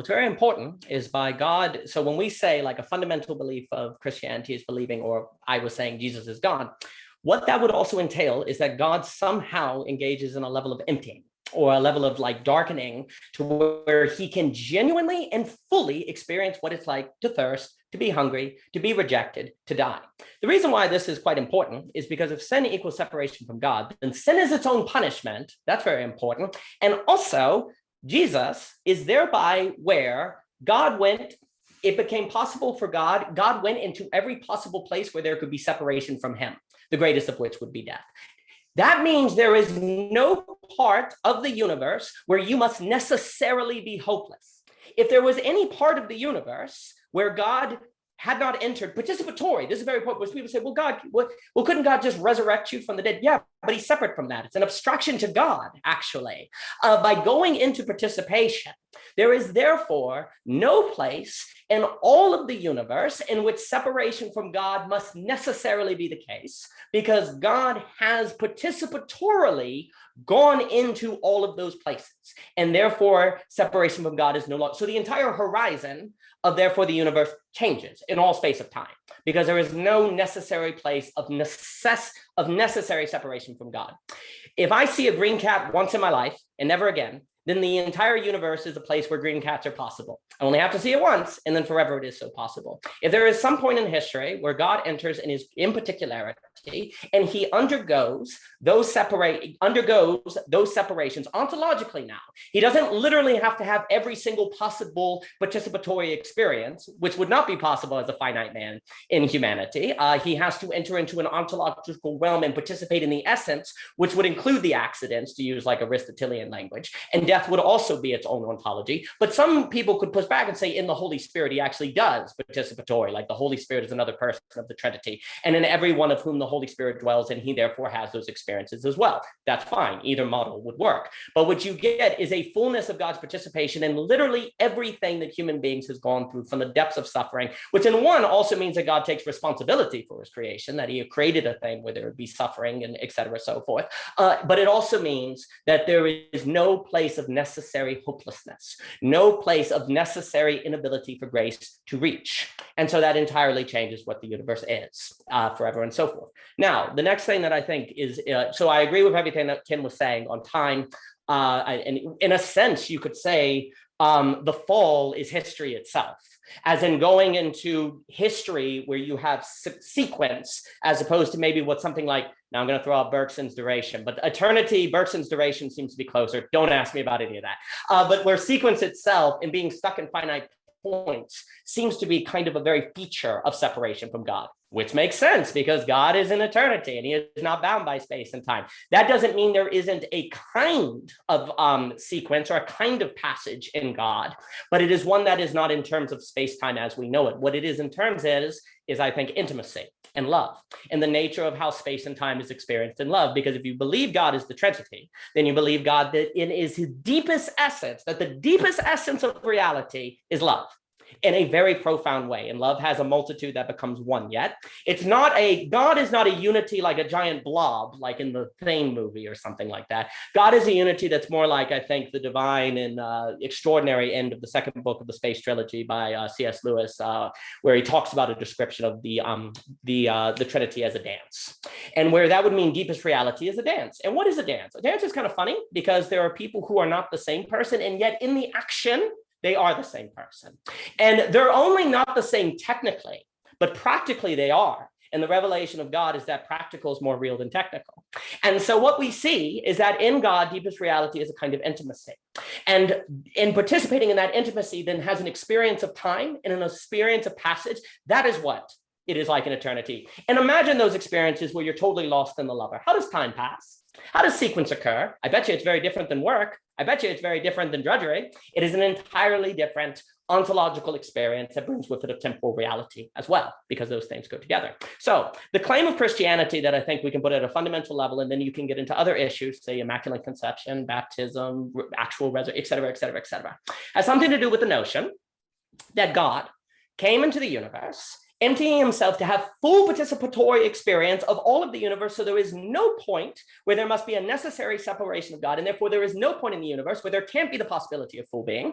what's very important is by God. So when we say like a fundamental belief of Christianity is believing, or I was saying Jesus is God, what that would also entail is that God somehow engages in a level of emptying or a level of like darkening to where he can genuinely and fully experience what it's like to thirst, to be hungry, to be rejected, to die. The reason why this is quite important is because if sin equals separation from God, then sin is its own punishment. That's very important. And also, Jesus is thereby where God went. It became possible for God. God went into every possible place where there could be separation from him, the greatest of which would be death. That means there is no part of the universe where you must necessarily be hopeless. If there was any part of the universe where God had not entered participatory, this is very important, because people say, well, couldn't God just resurrect you from the dead? Yeah, but he's separate from that. It's an abstraction to God, actually. By going into participation, there is therefore no place in all of the universe in which separation from God must necessarily be the case, because God has participatorily gone into all of those places. And therefore, separation from God is no longer. So the entire horizon of therefore the universe changes in all space of time, because there is no necessary place of necessary separation from God. If I see a green cat once in my life and never again, then the entire universe is a place where green cats are possible. I only have to see it once, and then forever it is so possible. If there is some point in history where God enters in his in particularity, and he undergoes those separations ontologically now. He doesn't literally have to have every single possible participatory experience, which would not be possible as a finite man in humanity. He has to enter into an ontological realm and participate in the essence, which would include the accidents, to use like Aristotelian language. And death would also be its own ontology. But some people could push back and say in the Holy Spirit, he actually does participatory, like the Holy Spirit is another person of the Trinity. And in every one of whom the Holy Spirit dwells, and he therefore has those experiences as well. That's fine. Either model would work. But what you get is a fullness of God's participation in literally everything that human beings has gone through from the depths of suffering, which in one also means that God takes responsibility for his creation, that he created a thing where there would be suffering and et cetera, so forth. But it also means that there is no place of necessary hopelessness, no place of necessary inability for grace to reach. And so that entirely changes what the universe is forever and so forth. Now, the next thing that I think is, so I agree with everything that Tim was saying on time. And in a sense, you could say the fall is history itself, as in going into history where you have sequence, as opposed to maybe what something like, now I'm going to throw out Bergson's duration, but eternity, Bergson's duration seems to be closer. Don't ask me about any of that. But where sequence itself and being stuck in finite points seems to be kind of a very feature of separation from God, which makes sense because God is in eternity and he is not bound by space and time. That doesn't mean there isn't a kind of sequence or a kind of passage in God, but it is one that is not in terms of space-time as we know it. What it is in terms is I think intimacy and love and the nature of how space and time is experienced in love. Because if you believe God is the Trinity, then you believe God that in his deepest essence, that the deepest essence of reality is love in a very profound way. And love has a multitude that becomes one yet. God is not a unity like a giant blob, like in the Thane movie or something like that. God is a unity that's more like, I think, the divine and extraordinary end of the second book of the Space Trilogy by C.S. Lewis, where he talks about a description of the Trinity as a dance. And where that would mean deepest reality is a dance. And what is a dance? A dance is kind of funny because there are people who are not the same person, and yet in the action, they are the same person. And they're only not the same technically, but practically they are. And the revelation of God is that practical is more real than technical. And so what we see is that in God, deepest reality is a kind of intimacy. And in participating in that intimacy then has an experience of time and an experience of passage. That is what it is like in eternity. And imagine those experiences where you're totally lost in the lover. How does time pass? How does sequence occur? I bet you it's very different than work. I bet you it's very different than drudgery. It is an entirely different ontological experience that brings with it a temporal reality as well, because those things go together. So the claim of Christianity that I think we can put at a fundamental level, and then you can get into other issues, say Immaculate Conception, baptism, actual resurrection, et cetera, has something to do with the notion that God came into the universe emptying himself to have full participatory experience of all of the universe. So there is no point where there must be a necessary separation of God. And therefore, there is no point in the universe where there can't be the possibility of full being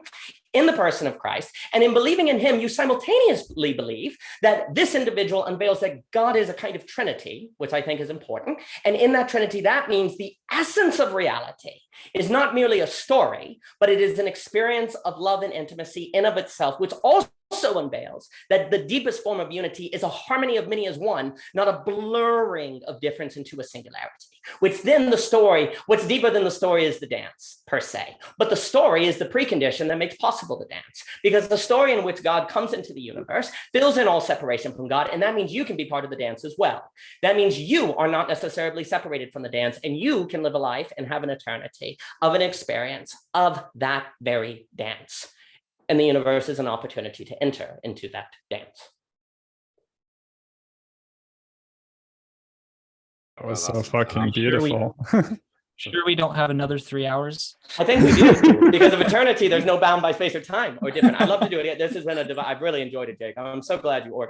in the person of Christ. And in believing in him, you simultaneously believe that this individual unveils that God is a kind of Trinity, which I think is important. And in that Trinity, that means the essence of reality is not merely a story, but it is an experience of love and intimacy in of itself, which also unveils that the deepest form of unity is a harmony of many as one, not a blurring of difference into a singularity. Which then the story, what's deeper than the story is the dance per se. But the story is the precondition that makes possible the dance, because the story in which God comes into the universe fills in all separation from God. And that means you can be part of the dance as well. That means you are not necessarily separated from the dance, and you can live a life and have an eternity of an experience of that very dance. And the universe is an opportunity to enter into that dance. That was so fucking beautiful. Sure we don't have another 3 hours? I think we do, because of eternity, there's no bound by space or time or different. I'd love to do it. This has been I've really enjoyed it, Jake. I'm so glad you organized.